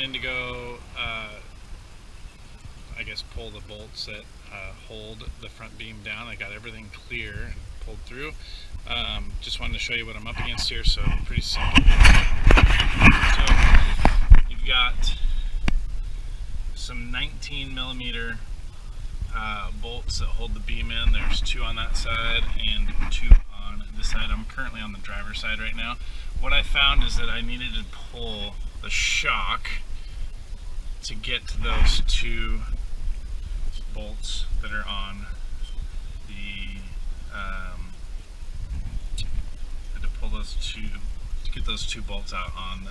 in to go, I guess, pull the bolts that hold the front beam down. I got everything clear and pulled through. Just wanted to show you what I'm up against here, so pretty simple. So you've got some 19 millimeter bolts that hold the beam in. There's 2 on that side and 2 on this side. I'm currently on the driver's side right now. What I found is that I needed to pull the shock to get to those 2 bolts that are on the had to pull those 2 to get those 2 bolts out on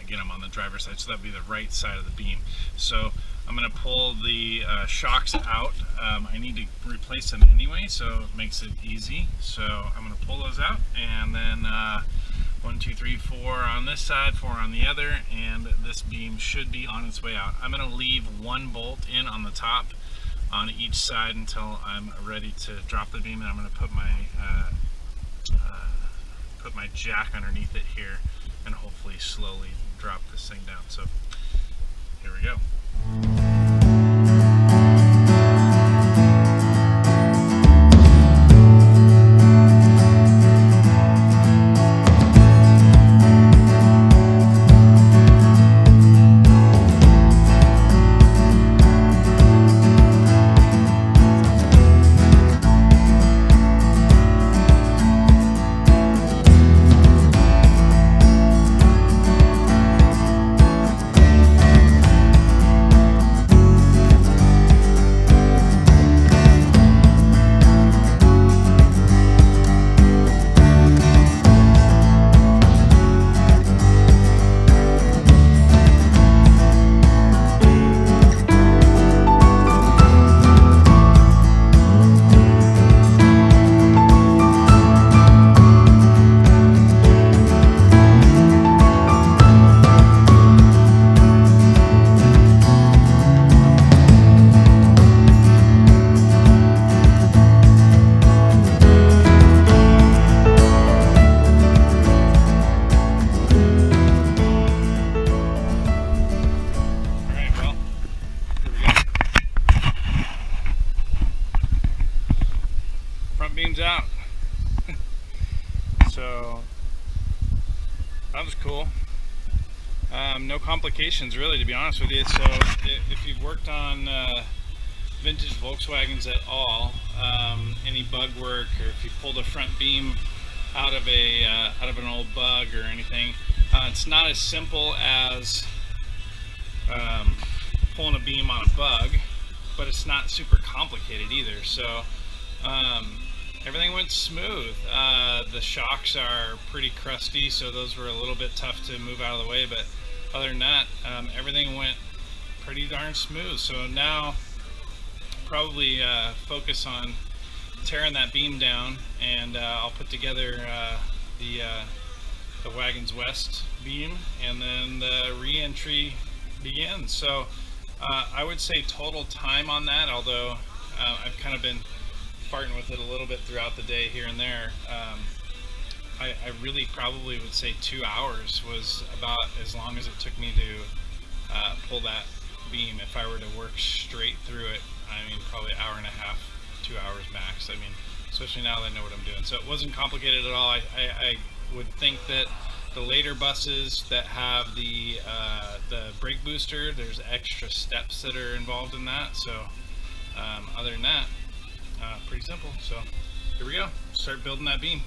again, I'm on the driver's side, so that would be the right side of the beam. So I'm going to pull the shocks out. I need to replace them anyway, so it makes it easy. So I'm going to pull those out, and then 1, 2, 3, 4 on this side, 4 on the other, and this beam should be on its way out. I'm going to leave 1 bolt in on the top on each side until I'm ready to drop the beam, and I'm going to put my jack underneath it here and hopefully slowly drop this thing down. So here we go. Beams out. So that was cool. No complications really, to be honest with you. So if you've worked on vintage Volkswagens at all, any bug work, or if you pulled a front beam out of an old bug or anything, it's not as simple as pulling a beam on a bug, but it's not super complicated either. So everything went smooth. The shocks are pretty crusty, so those were a little bit tough to move out of the way, but other than that, everything went pretty darn smooth. So now probably focus on tearing that beam down, and I'll put together the WagensWest beam, and then the re-entry begins. So I would say total time on that, although I've kind of been farting with it a little bit throughout the day here and there, I really probably would say 2 hours was about as long as it took me to pull that beam. If I were to work straight through it, I mean, probably an hour and a half, 2 hours max. I mean, especially now that I know what I'm doing. So it wasn't complicated at all. I would think that the later buses that have the brake booster, there's extra steps that are involved in that. So other than that, pretty simple. So here we go. Start building that beam.